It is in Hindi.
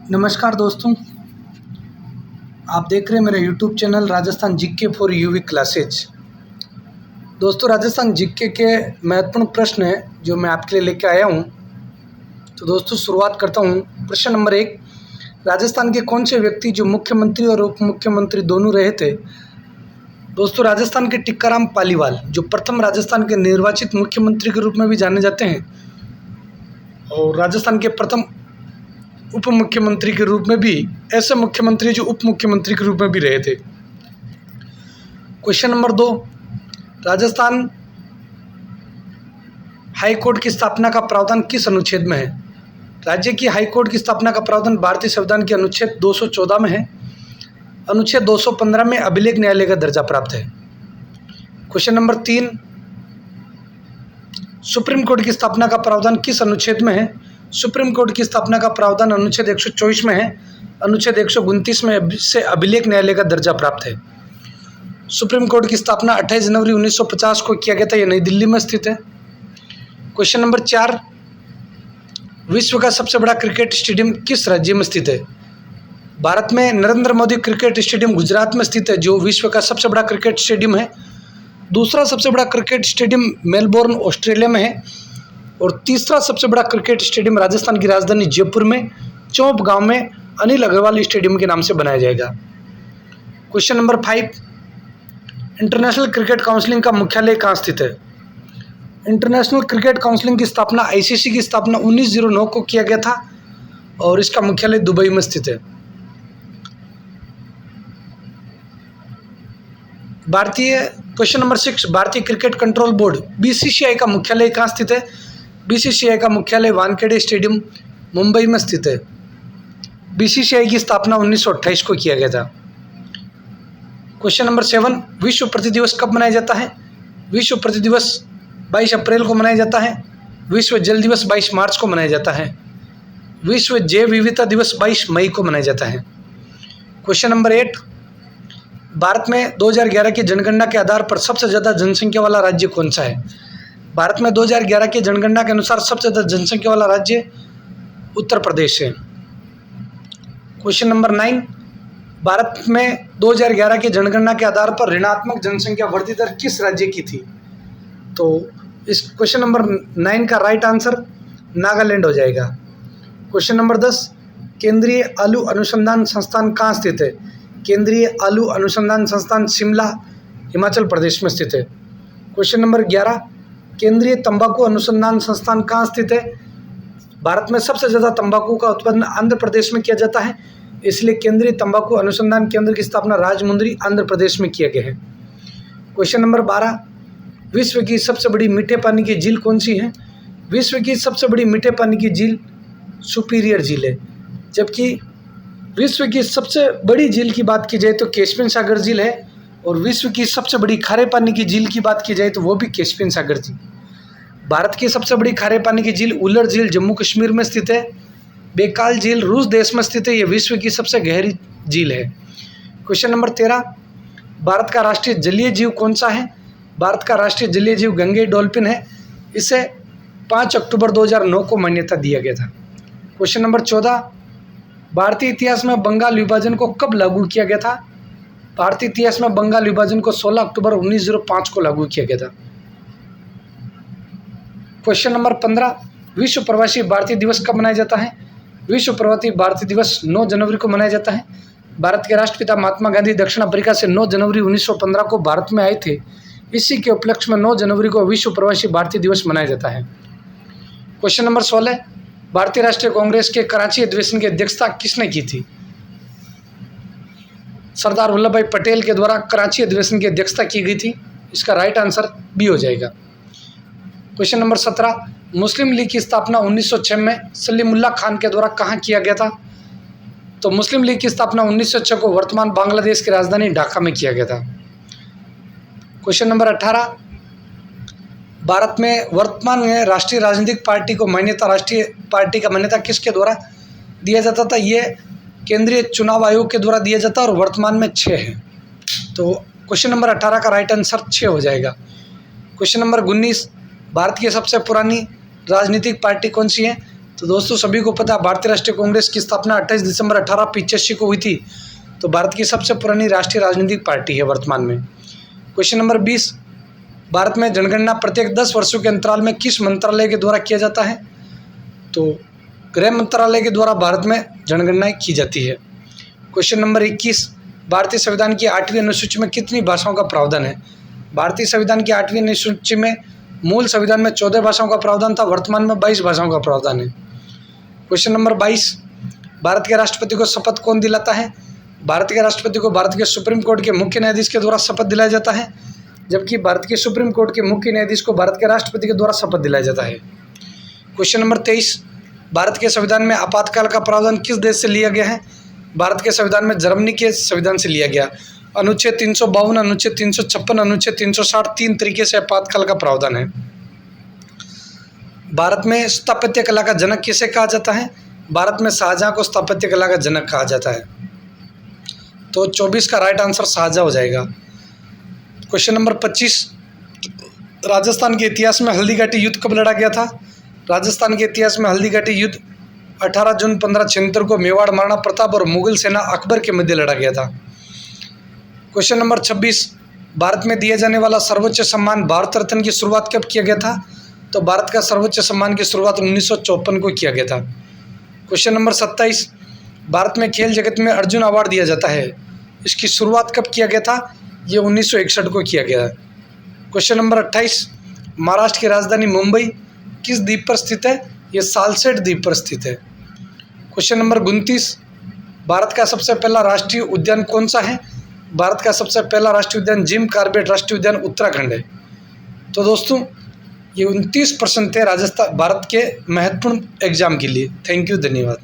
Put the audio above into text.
नमस्कार दोस्तों, आप देख रहे हैं मेरा YouTube channel Rajasthan GK for UV classes. दोस्तों, राजस्थान जीके के महत्वपूर्ण प्रश्न हैं जो मैं आपके लिए लेकर आया हूं। तो दोस्तों, शुरुआत करता हूं। प्रश्न नंबर 1, राजस्थान के कौन से व्यक्ति जो मुख्यमंत्री और उप मुख्यमंत्री दोनों रहे थे? दोस्तों, राजस्थान के टिक्काराम पालीवाल, जो प्रथम राजस्थान के निर्वाचित मुख्यमंत्री के रूप में भी जाने जाते हैं और राजस्थान के प्रथम उप मुख्यमंत्री के रूप में भी, ऐसे मुख्यमंत्री जो उप मुख्यमंत्री के रूप में भी रहे थे। Question number 2, Rajasthan high court की स्थापना का प्रावधान किस अनुच्छेद में है? राज्य की हाई कोर्ट की स्थापना का प्रावधान भारतीय संविधान के अनुच्छेद 214 में है। अनुच्छेद 215 में अभिलेख न्यायालय का दर्जा प्राप्त है। क्वेश्चन नंबर 3, सुप्रीम कोर्ट की स्थापना का प्रावधान किस अनुच्छेद में है? सुप्रीम कोर्ट की स्थापना का प्रावधान अनुच्छेद 124 में है। अनुच्छेद 129 में से अभिलेख न्यायालय का दर्जा प्राप्त है। सुप्रीम कोर्ट की स्थापना 28 जनवरी 1950 को किया गया था। यह नई दिल्ली में स्थित है। क्वेश्चन नंबर 4, विश्व का सबसे बड़ा क्रिकेट स्टेडियम किस राज्य में स्थित है? भारत में नरेंद्र मोदी क्रिकेट स्टेडियम गुजरात में स्थित है, जो विश्व का सबसे बड़ा क्रिकेट स्टेडियम है। दूसरा सबसे बड़ा क्रिकेट स्टेडियम मेलबोर्न ऑस्ट्रेलिया में है और तीसरा सबसे बड़ा क्रिकेट स्टेडियम राजस्थान की राजधानी जयपुर में चौप गांव में अनिल अग्रवाल स्टेडियम के नाम से बनाया जाएगा। Question number 5, international cricket council का मुख्यालय कहाँ स्थित है? इंटरनेशनल क्रिकेट काउंसिल की स्थापना आईसीसी की स्थापना 1909 को किया गया था और इसका मुख्यालय दुबई में स्थित है। क्वेश्चन नंबर 6, भारतीय क्रिकेट कंट्रोल बोर्ड बीसीसीआई का मुख्यालय कहाँ स्थित है? बीसीसीआई का मुख्यालय वानखेड़े स्टेडियम मुंबई में स्थित है। बीसीसीआई की स्थापना 1928 को किया गया था। क्वेश्चन नंबर 7, विश्व पृथ्वी दिवस कब मनाया जाता है? विश्व पृथ्वी दिवस 22 अप्रैल को मनाया जाता है। विश्व जल दिवस 22 मार्च को मनाया जाता है। विश्व जैव विविधता दिवस 22 मई को मनाया जाता है। क्वेश्चन नंबर 8, भारत में 2011 की जनगणना के आधार पर सबसे ज़्यादा जनसंख्या वाला राज्य कौन सा है? भारत में 2011 की जनगणना के अनुसार सबसे ज़्यादा जनसंख्या वाला राज्य उत्तर प्रदेश है। क्वेश्चन नंबर 9, भारत में 2011 की जनगणना के आधार पर ऋणात्मक जनसंख्या वृद्धि दर किस राज्य की थी? तो इस क्वेश्चन नंबर 9 का राइट आंसर नागालैंड हो जाएगा। क्वेश्चन नंबर 10, केंद्रीय आलू अनुसंधान संस्थान कहाँ स्थित है? केंद्रीय आलू अनुसंधान संस्थान शिमला, हिमाचल प्रदेश में स्थित है। क्वेश्चन नंबर 11, केंद्रीय तंबाकू अनुसंधान संस्थान कहाँ स्थित है? भारत में सबसे ज़्यादा तंबाकू का उत्पादन आंध्र प्रदेश में किया जाता है, इसलिए केंद्रीय तंबाकू अनुसंधान केंद्र की स्थापना राजमुंद्री, आंध्र प्रदेश में किया गया है। क्वेश्चन नंबर 12, विश्व की सबसे बड़ी मीठे पानी की झील कौन सी है? विश्व की सबसे बड़ी मीठे पानी की झील सुपीरियर झील है, जबकि विश्व की सबसे बड़ी झील की बात की जाए तो कैस्पियन सागर झील है और विश्व की सबसे बड़ी खारे पानी की झील की बात की जाए तो वो भी कैस्पियन सागर झील। भारत की सबसे बड़ी खारे पानी की झील उलर झील जम्मू कश्मीर में स्थित है। बेकाल झील रूस देश में स्थित है। यह विश्व की सबसे गहरी झील है। क्वेश्चन नंबर 13, भारत का राष्ट्रीय जलीय जीव कौन सा है? भारत का राष्ट्रीय जलीय जीव गंगे डॉल्फिन है। इसे 5 अक्टूबर 2009 को मान्यता दिया गया था। क्वेश्चन नंबर 14, भारतीय इतिहास में बंगाल विभाजन को कब लागू किया गया था? भारतीय इतिहास में बंगाल विभाजन को 16 अक्टूबर 1905 को लागू किया गया था। क्वेश्चन नंबर 15, विश्व प्रवासी भारतीय दिवस कब मनाया जाता है? विश्व प्रवासी भारतीय दिवस 9 जनवरी को मनाया जाता है। भारत के राष्ट्रपिता महात्मा गांधी दक्षिण अफ्रीका से 9 जनवरी 1915 को भारत में आए थे। इसी के उपलक्ष्य में 9 जनवरी को विश्व प्रवासी भारतीय दिवस मनाया जाता है। क्वेश्चन नंबर 16, भारतीय राष्ट्रीय कांग्रेस के कराची अधिवेशन की अध्यक्षता किसने की थी? सरदार वल्लभ भाई पटेल के द्वारा कराची अधिवेशन की अध्यक्षता की गई थी। इसका राइट आंसर बी हो जाएगा। क्वेश्चन नंबर 17, मुस्लिम लीग की स्थापना 1906 में सलीमुल्लाह खान के द्वारा कहाँ किया गया था? तो मुस्लिम लीग की स्थापना 1906 को वर्तमान बांग्लादेश की राजधानी ढाका में किया गया था। क्वेश्चन नंबर 18, भारत में वर्तमान में राष्ट्रीय राजनीतिक पार्टी को मान्यता, राष्ट्रीय पार्टी का मान्यता किसके द्वारा दिया जाता था? ये केंद्रीय चुनाव आयोग के द्वारा दिया जाता है और वर्तमान में 6 है। तो क्वेश्चन नंबर 18 का राइट आंसर 6 हो जाएगा। क्वेश्चन नंबर 19, भारत की सबसे पुरानी राजनीतिक पार्टी कौन सी है? तो दोस्तों सभी को पता है भारतीय राष्ट्रीय कांग्रेस की स्थापना 28 दिसंबर 1885 को हुई थी। तो भारत की सबसे पुरानी राष्ट्रीय राजनीतिक पार्टी है वर्तमान में। क्वेश्चन नंबर 20, भारत में जनगणना प्रत्येक 10 वर्षों के अंतराल में किस मंत्रालय के द्वारा किया जाता है? तो गृह मंत्रालय के द्वारा भारत में जनगणना की जाती है। क्वेश्चन नंबर 21, भारतीय संविधान की 8वीं अनुसूची में कितनी भाषाओं का प्रावधान है? भारतीय संविधान की 8वीं अनुसूची में मूल संविधान में 14 भाषाओं का प्रावधान था, वर्तमान में 22 भाषाओं का प्रावधान है। क्वेश्चन नंबर 22, भारत के राष्ट्रपति को शपथ कौन दिलाता है? भारत के राष्ट्रपति को भारत के सुप्रीम कोर्ट के मुख्य न्यायाधीश के द्वारा शपथ दिलाया जाता है, जबकि भारत के सुप्रीम कोर्ट के मुख्य न्यायाधीश को भारत के राष्ट्रपति के द्वारा शपथ दिलाया जाता है। क्वेश्चन नंबर 23, भारत के संविधान में आपातकाल का प्रावधान किस देश से लिया गया है? भारत के संविधान में जर्मनी के संविधान से लिया गया। अनुच्छेद 352, अनुच्छेद 356, अनुच्छेद 360 3 तरीके से आपातकाल का प्रावधान है। भारत में स्थापत्य कला का जनक किसे कहा जाता है? भारत में शाहजहां को स्थापत्य कला का जनक कहा जाता है। तो 24 का राइट आंसर शाहजहां हो जाएगा। क्वेश्चन नंबर 25, राजस्थान के इतिहास में हल्दीघाटी युद्ध कब लड़ा गया था? राजस्थान के इतिहास में हल्दीघाटी युद्ध 18 जून 1576 को मेवाड़ महाराणा प्रताप और मुगल सेना अकबर के मध्य लड़ा गया था। क्वेश्चन नंबर 26, भारत में दिया जाने वाला सर्वोच्च सम्मान भारत रत्न की शुरुआत कब किया गया था? तो भारत का सर्वोच्च सम्मान की शुरुआत 1954 को किया गया था। क्वेश्चन नंबर 27, भारत में खेल जगत में अर्जुन अवार्ड दिया जाता है, इसकी शुरुआत कब किया गया था? ये 1961 को किया गया है। क्वेश्चन नंबर 28, महाराष्ट्र की राजधानी मुंबई किस द्वीप पर स्थित है? ये सालसेट द्वीप पर स्थित है। क्वेश्चन नंबर 29, भारत का सबसे पहला राष्ट्रीय उद्यान कौन सा है? भारत का सबसे पहला राष्ट्रीय उद्यान जिम कॉर्बेट राष्ट्रीय उद्यान उत्तराखंड है। तो दोस्तों ये 29 प्रश्न थे राजस्थान भारत के महत्वपूर्ण एग्जाम के लिए। थैंक यू, धन्यवाद।